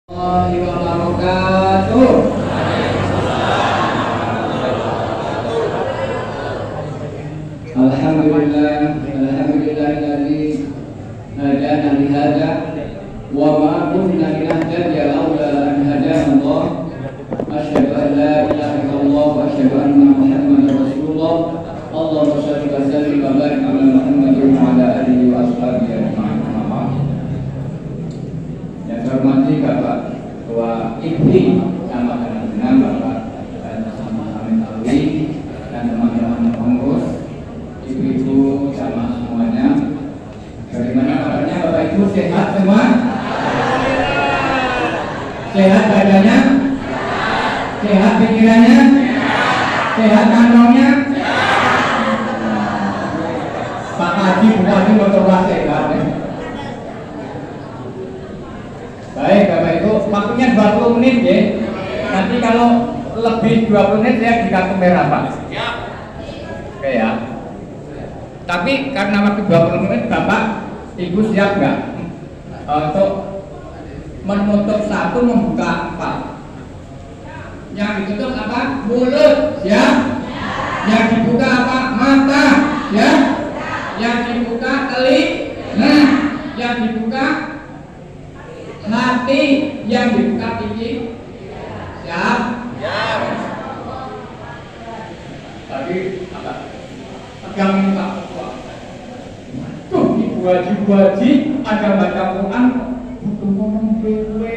wabarakatuh. Alhamdulillahilladzi hadana li hadza wa ma kunna linahtadiya laula an hadana Allah. Asyhadu an la ilaha illallah wa asyhadu anna Muhammadar Rasulullah. Allahumma shalli wa sallim wa barik ala Muhammadin wa ala alihi wa ashabihi ajma'in. Yang saya hormati Bapak Ketua IPI sama dengan Bapak sama Amin Alwi dan teman-teman pengurus, ibu-ibu sama semuanya. Bagaimana kabarnya Bapak Ibu, sehat semua? Sehat badannya? Sehat pikirannya? Sehat kantongnya? Pak Haji Bupati mau coba sehat ya? Baik Bapak Ibu, waktunya 20 menit ya. Nanti kalau lebih 20 menit saya di kartu merah Pak. Siap. Oke ya. Tapi karena waktu 20 menit Bapak Ibu siap nggak untuk menutup satu membuka empat? Yang ditutup apa? Mulut, ya. Yang dibuka apa? Mata, ya. Yang dibuka telinga, yang dibuka hati, yang dibuka pipi. Siap? Siap. Tadi apa? Pegangin Pak. Tuh, Ibu Haji ada baca Quran, butuh ngomong dewe.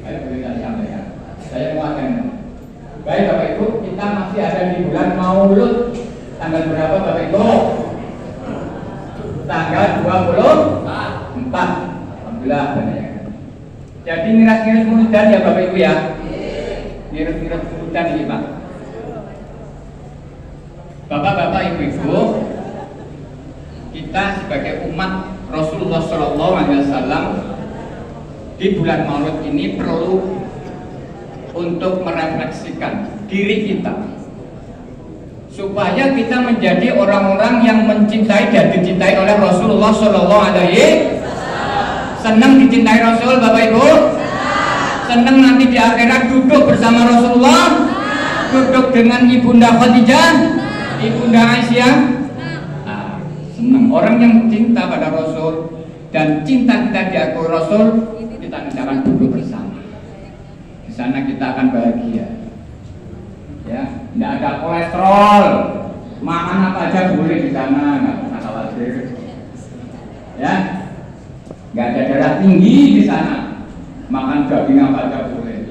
Ayo boleh sampaikan. Saya mau akan. Baik Bapak Ibu, kita masih ada di bulan Maulud. Tanggal berapa Bapak Ibu? Tanggal 24. Alhamdulillah banyak. Jadi ngiras-ngiras mulutan ya Bapak Ibu ya. Ngiras-ngiras mulutan ini Pak. Bapak-bapak, ibu-ibu, kita sebagai umat Rasulullah SAW di bulan Maulud ini perlu untuk merefleksikan diri kita supaya kita menjadi orang-orang yang mencintai dan dicintai oleh Rasulullah SAW. Senang dicintai Rasul Bapak Ibu? Senang nanti di akhirat duduk bersama Rasulullah, duduk dengan Ibunda Khadijah, Ibunda Aisyah. Nah, senang. Orang yang cinta pada Rasul dan cinta kita diakui Rasul, kita akan duduk bersama. Di sana kita akan bahagia. Ya, tidak ada kolesterol, makan apa aja boleh di sana, nggak usah khawatir. Ya, nggak ada darah tinggi di sana, makan daging apa aja boleh.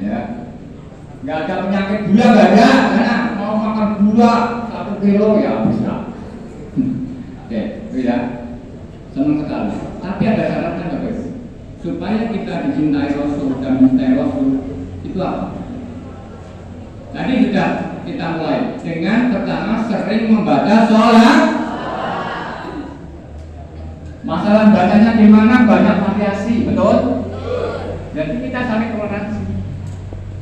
Ya, nggak ada penyakit gula, nggak ada. Nah, mau makan gula 1 kilo ya bisa. Oke, ya, senang sekali. Tapi ada syaratnya Bapak, supaya kita dicintai Rasul dan mencintai Rasul itu apa? Tadi sudah kita mulai dengan pertama sering membaca sholat. Masalah bacanya di mana banyak variasi, betul? Jadi kita saling toleransi.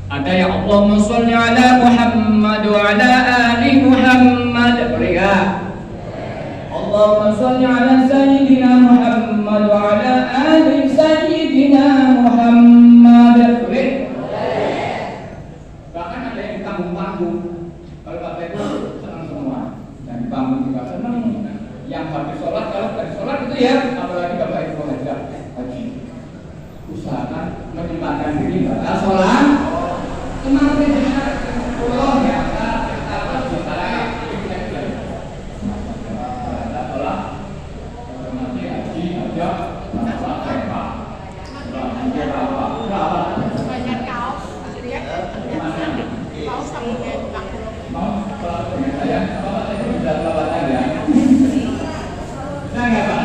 Ada yang Allahumma sholli ala Muhammad wa ala ali Muhammad. Beriga. Allahumma sholli ala Sayyidina Muhammad wa ala ali Sayyidina Muhammad. Bahkan ada yang panggung. Kalau Bapak Ibu senang semua. Yang di panggung juga senang. Yang habis sholat, kalau dari sholat itu ya, apalagi Bapak Ibu haji, usahakan menyempatkan diri pada sholat. Kemarin kita pulang ya, kita harus sholat. Sholat, hormati haji aja, sholat apa? Sholat apa? Banyak kau, lihat, kau sama dengan mau sholat dengan saya, Bapak Ibu sudah sholat ya. Nah, nggak Pak?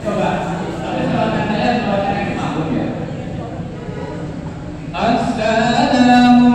Coba, ada salawatan saya, salawatan yang mampu ya. Assalamualaikum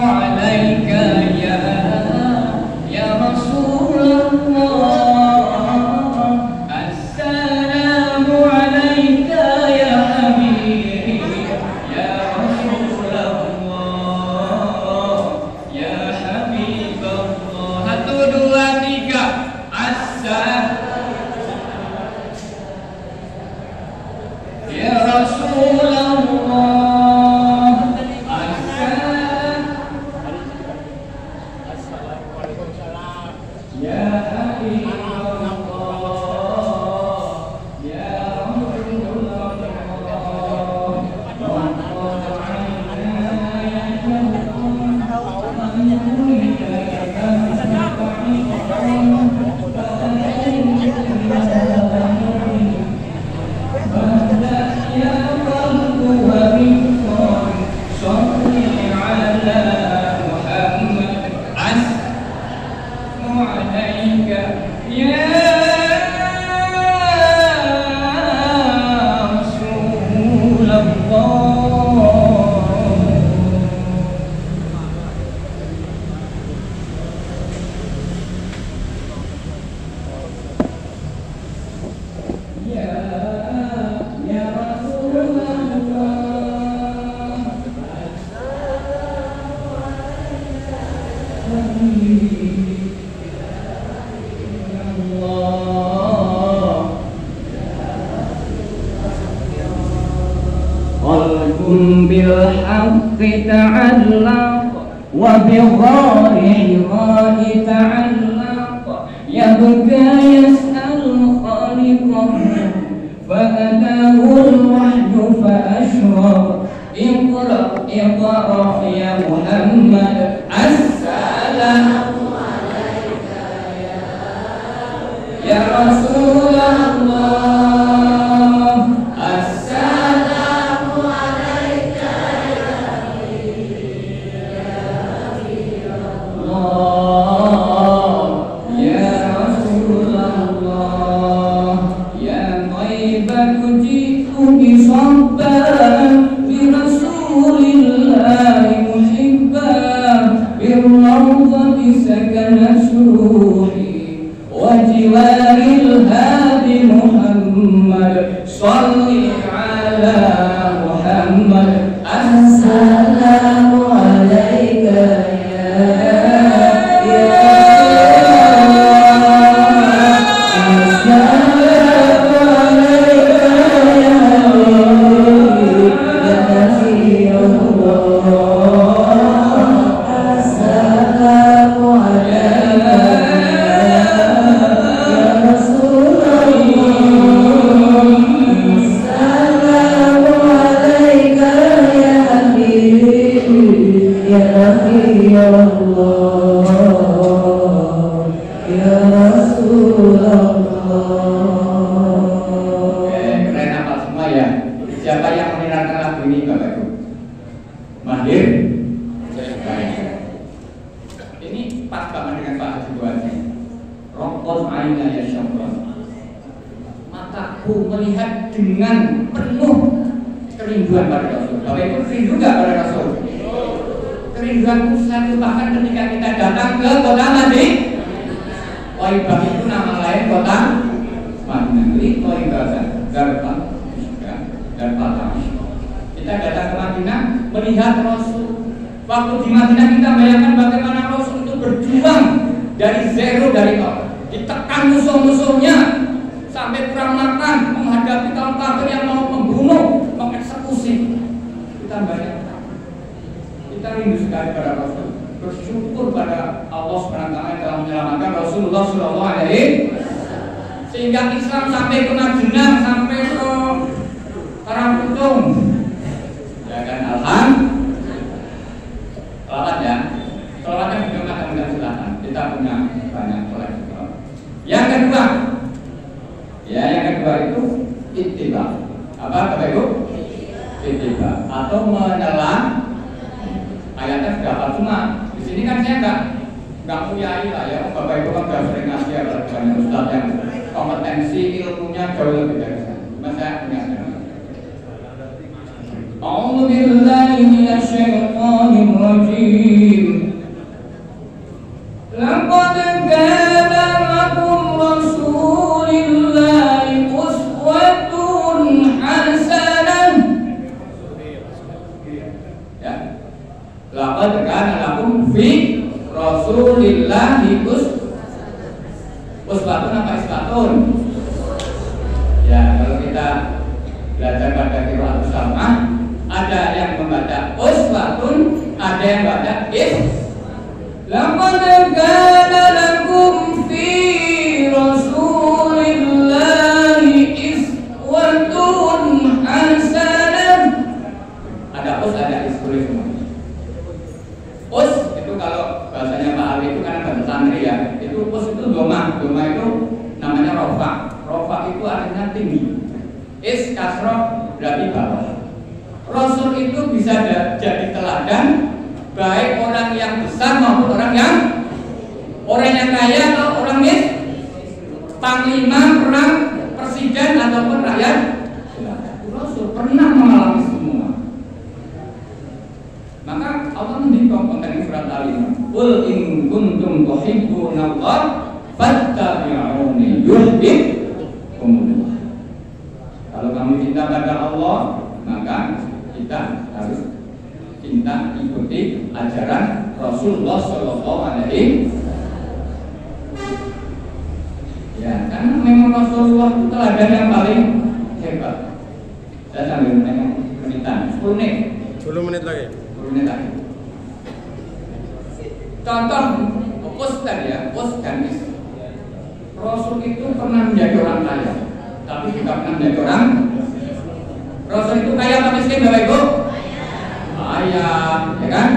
بالحق تعلق وبغير الله تعلق يبكى يسأل خالقه فأتاه الوحي فأشرق اقرأ اقرأ يا محمد السلام عليك يا رسول الله melihat dengan penuh kerinduan pada Rasul. Bapak Ibu rindu nggak pada Rasul? Kerinduanku satu bahkan ketika kita datang ke kota Madinah. Thaibah itu nama lain kota Madinah. Thaibah Darul Darul. Kita datang ke Madinah melihat Rasul. Waktu di Madinah kita bayangkan bagaimana Rasul itu berjuang dari zero, dari nol, ditekan musuh-musuhnya sampai kurang makan, menghadapi kaum kafir yang mau membunuh, mengeksekusi. Kita bayangkan, kita rindu sekali pada Rasul, bersyukur pada Allah SWT yang telah menyelamatkan Rasulullah SAW, sehingga Islam sampai ke Madinah, sampai ke Karangkutung. Ya kan, alhamdulillah. Selawat ya, selawatnya juga akan silakan. Kita punya banyak selawat. Yang kedua, yang kedua itu ittiba. Apa Bapak Ibu? Ittiba atau menelan. Ayatnya sudah apa cuma di sini kan saya nggak muyai lah ya. Bapak Ibu kan sudah sering ngasih ya, banyak ustaz yang kompetensi ilmunya jauh lebih dari saya. Cuma saya punya. A'udzu billahi minasyaitonir rajim. Laqad kana lakum rasulillahi uswatun hasanah. Ya. Laqad kana lakum fi rasulillahi uswatun apa iswatun? Ya, kalau kita belajar pada qira'atus sam'ah, ada yang membaca uswatun, ada yang baca laqad kana lakum fi rasulillahi iswatun hasanah. Ada ada tulis semua. Itu kalau bahasanya Pak Ali itu karena bahasa santri ya. Itu itu doma itu namanya rofa. Rofa itu artinya tinggi. Kasroh berarti bawah. Rasul itu bisa jadi teladan baik orang yang besar maupun orang yang kaya atau orang panglima perang, presiden ataupun rakyat. Rasul pernah mengalami semua. yuhibbukumullah. Kalau kamu cinta pada Allah, maka kita harus cinta ikuti ajaran Rasulullah Shallallahu Alaihi Wasallam. Ya, karena memang Rasulullah itu teladan yang paling hebat. Saya sambil nengok menitan, 10 menit. 10 menit lagi. 10 menit lagi. Contoh, pos tadi ya, pos gamis. Rasul itu pernah menjadi orang kaya, tapi juga pernah menjadi orang. Rasul itu kaya apa miskin, Bapak Ibu? Kaya, ya kan?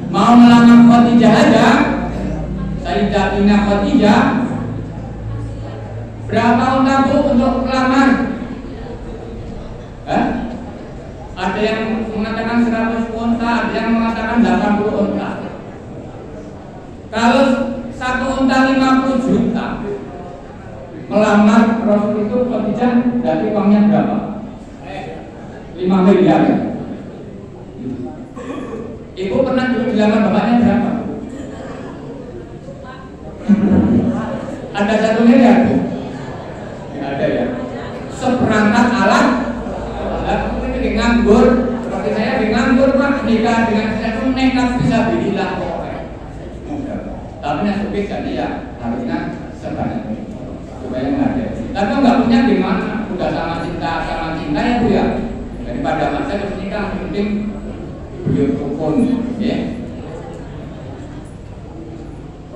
Mau melamar Khadijah aja, Sayyidatina Khadijah, berapa unta Bu untuk melamar? Ada yang mengatakan 100 unta, ada yang mengatakan 80 unta. Kalau 1 unta 50 juta, melamar Rasul itu Khadijah, berarti uangnya berapa? 5 miliar. Ibu pernah dulu dilamar bapaknya berapa? Ada 1 miliar? Tidak ada ya. Seperangkat alat, mungkin di nganggur, seperti saya di nganggur Pak, nikah dengan saya itu nekat bisa bililah pokoknya. Tapi nasib jadi ya harusnya sebanyak supaya nggak ada. Tapi nggak punya gimana? Udah sama cinta ya Bu ya. Daripada masa terus nikah penting beliau rukun, ya.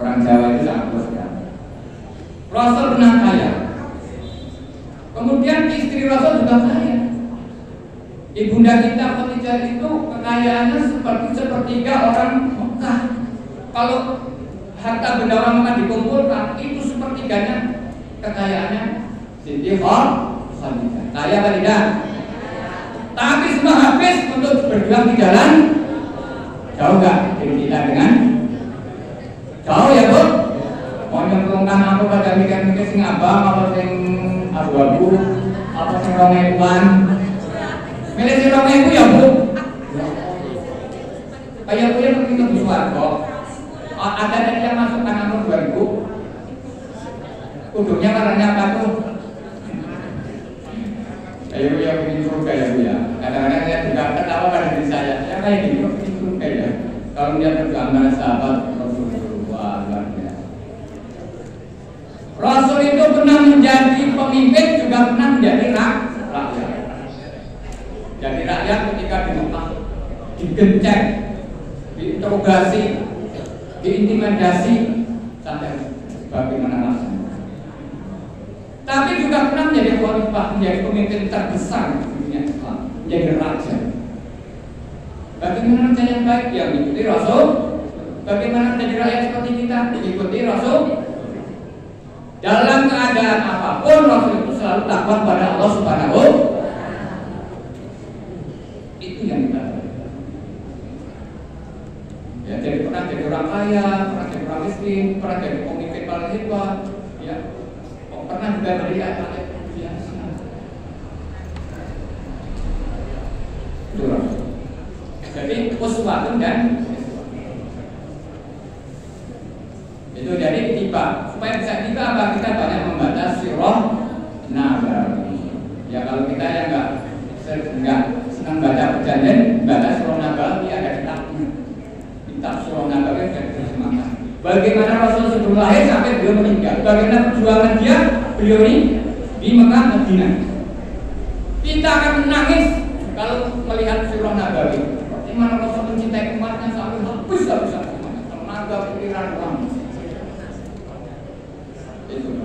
Orang Jawa itu sangat bersedia. Rasul pernah kaya. Kemudian istri Rasul juga kaya. Ibunda kita Khadijah itu kekayaannya sepertiga orang Mekah. Kalau harta benda orang Mekah dikumpulkan, itu sepertiganya kekayaannya Siti Khadijah. Kaya apa tidak? Tapi semua habis untuk berjuang di jalan. Jauh gak dari kita dengan jauh ya Bu? Mau nyemplungkan aku pada mikir-mikir sing abang, apa sing abu-abu, apa sing rongewan. Milih sing rongewu ya Bu. Kayak Bu yang begitu di suarga. Ada dari yang masuk kan nomor 2000. Kudungnya warnanya apa tuh? Ayo Bu yang bikin surga ya Bu ya. Kadang-kadang saya juga ketawa pada diri saya. Ya kayak gini kok bikin surga ya. Kalau melihat perjuangan sahabat Rasulullah luar biasa. Rasul itu pernah menjadi pemimpin, juga pernah menjadi rakyat. Jadi rakyat ketika di Mekah digencet, diinterogasi, diintimidasi sampai bagaimana rasanya. Tapi juga pernah menjadi khalifah, menjadi pemimpin terbesar di dunia Islam, menjadi raja. Bagaimana raja yang baik? Yang mengikuti Rasul. Bagaimana menjadi rakyat seperti kita? Mengikuti Rasul. Dalam keadaan apapun Rasul itu selalu takwa pada Allah Subhanahu wa Ta'ala. Itu yang kita ya, jadi pernah jadi orang kaya, pernah jadi orang miskin, pernah jadi pemimpin paling hebat, ya. Pernah juga jadi rakyat biasa. Itu Rasul. Jadi uswatun dan itu jadi tiba. Supaya bisa tiba apa? Kita banyak membaca sirah nabawi. Ya kalau kita yang enggak senang baca perjanjian, baca sirah nabawi ada kitabnya. Kitab sirah nabawi ada terjemahkan. Bagaimana Rasul sebelum lahir sampai beliau meninggal. Bagaimana perjuangan dia beliau ini di Mekah Madinah. Kita akan menangis kalau melihat sirah nabawi. Bagaimana Rasul mencintai umatnya sampai habis-habisan tenaga pikiran uang. Itu.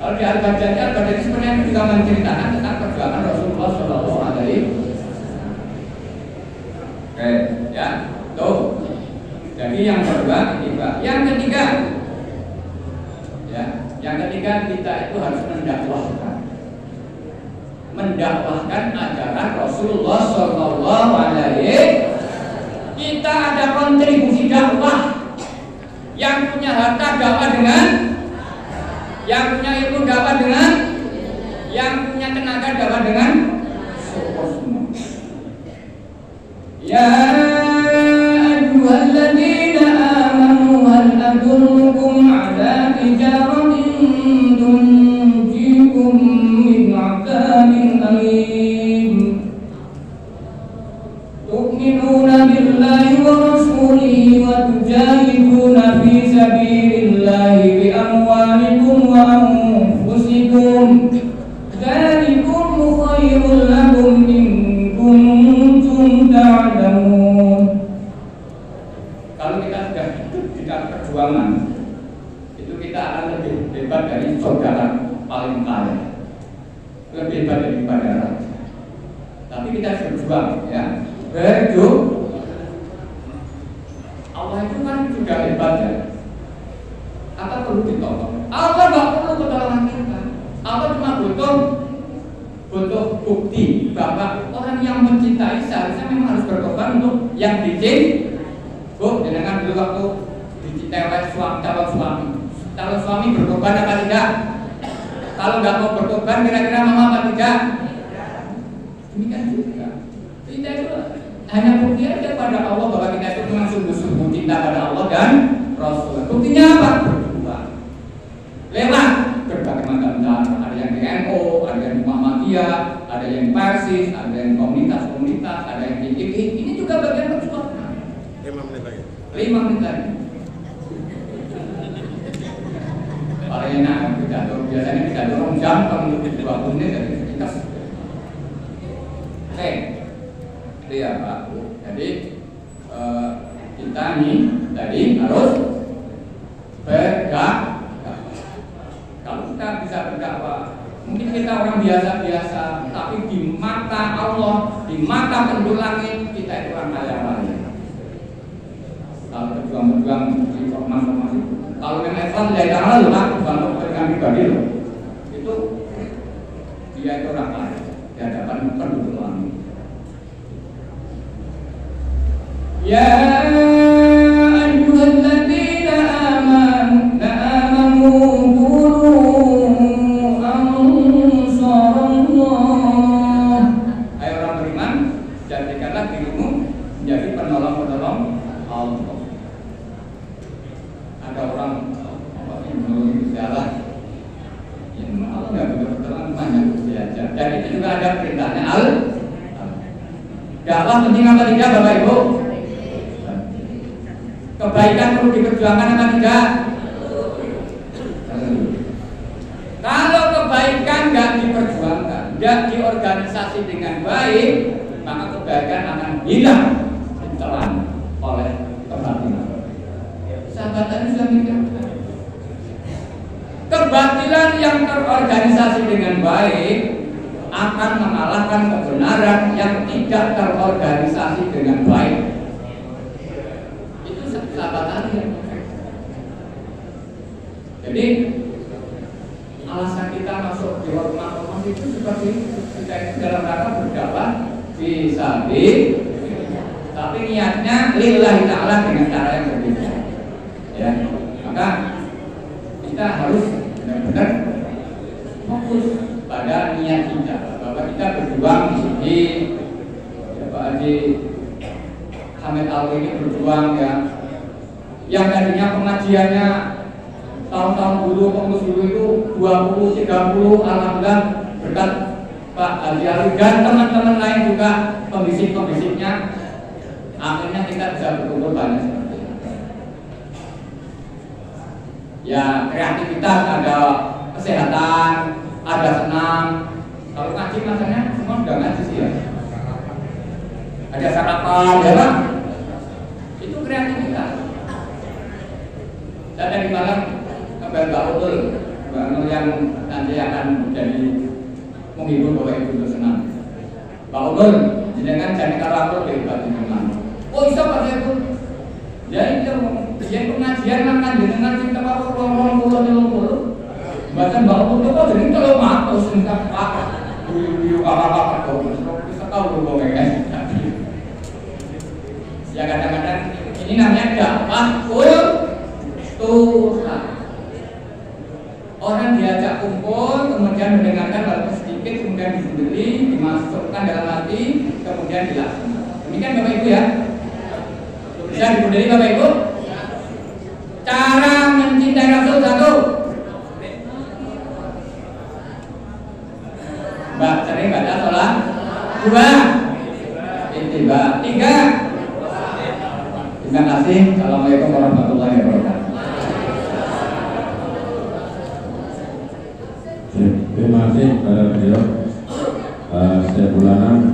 Kalau di Al-Bajjah, Al-Bajjah sebenarnya juga menceritakan tentang perjuangan Rasulullah Shallallahu Alaihi Wasallam. Oke, ya, tuh. Jadi yang kedua, yang ketiga, ya, yang ketiga kita itu harus mendakwahkan ajaran Rasulullah Shallallahu Alaihi Wasallam. Kita ada kontribusi dakwah. Yang punya harta dakwah dengan, yang punya ilmu dakwah dengan, yang punya tenaga dakwah dengan. Ya ayyuhalladzina amanu hal adullukum ala tijaratin kita berjuang ya. Berjuang. Allah itu kan juga hebat ya. Apa perlu ditolong? Allah nggak perlu pertolongan kita. Allah cuma butuh bukti bahwa orang yang mencintai seharusnya memang harus berkorban untuk yang dicintai. Bu, dengan dulu waktu dicintai oleh calon suami berkorban apa tidak? Kalau nggak mau berkorban kira-kira mau apa tidak? Demikian juga. Kita itu hanya bukti aja pada Allah bahwa kita itu memang sungguh-sungguh cinta pada Allah dan Rasul. Buktinya apa? Berjuang. Lewat berbagai macam cara. Ada yang di NU, ada yang di Muhammadiyah, ada yang di Persis, ada yang komunitas-komunitas, ada yang di IPI. Ini juga bagian perjuangan. 5 menit lagi. 5 menit lagi. Paling enak pidato, biasanya pidato jam, kalau 20 menit dari kita. Oke, itu ya Pak. Jadi kita nih tadi harus berdakwah. Kalau kita bisa berdakwah, mungkin kita orang biasa-biasa, tapi di mata Allah, di mata penduduk langit, kita itu orang kaya raya. Kalau berjuang-berjuang informasi, kalau memang Islam dari tangan loh Pak, bukan kepentingan pribadi loh. Itu dia itu orang kaya di hadapan penduduk langit. Ya ayyuhalladzina amanu kunu ansarallah. Hai orang beriman, jadikanlah dirimu menjadi penolong-penolong Allah. Ada orang apa sih menolong segala, ya Allah nggak bisa pertolongan banyak saja. Dan itu juga ada perintahnya dakwah penting apa tidak Bapak Ibu? Kebaikan perlu diperjuangkan apa tidak? Kalau kebaikan nggak diperjuangkan, nggak diorganisasi dengan baik, maka kebaikan akan hilang ditelan oleh kebatilan. Sahabat tadi sudah mikir. Kebatilan yang terorganisasi dengan baik akan mengalahkan kebenaran yang tidak terorganisasi dengan baik. Sahabat tadi. Jadi alasan kita masuk di ormas itu seperti kita itu dalam rangka berdakwah bisa tapi niatnya lillahi ta'ala dengan cara yang berbeda. Ya, maka kita harus benar-benar fokus pada niat kita bahwa kita berjuang di ya, Pak Haji Hamid Alwi ini berjuang ya. Yang tadinya pengajiannya tahun-tahun dulu, pengurus dulu itu 20, 30, alhamdulillah berkat Pak Haji Alwi dan teman-teman lain juga pembisik-pembisiknya, akhirnya kita bisa berkumpul banyak seperti itu. Ya kreativitas, ada kesehatan, ada senang. Kalau ngaji masanya semua sudah ngaji sih ya. Ada sarapan, ya Pak. Itu kreativitas. Saya dari Malang Mbak Utul, Mbak Nur yang nanti akan jadi menghibur Bapak Ibu untuk senang. Mbak Utul, jangan jadi kalau aku hebat di Malang. Oh bisa Pak saya pun. Jadi dia pengajian makan dengan cinta apa pulau. Bahkan Mbak Utul itu kok jadi kalau mau singkat Pak, biu apa kau bisa tahu dulu ngomongnya. Ya kadang-kadang ini namanya dakwah Tuhan. Orang diajak kumpul, kemudian mendengarkan walaupun sedikit, kemudian dibeli, dimasukkan dalam hati, kemudian dilaksanakan. Demikian Bapak Ibu ya. Bisa dibeli Bapak Ibu. Cara mencintai Rasul 1. Mbak sering baca sholat. 2. Ittiba. 3. Terima kasih. Assalamualaikum warahmatullahi wabarakatuh. Terima kasih kepada beliau. Saya Bulana.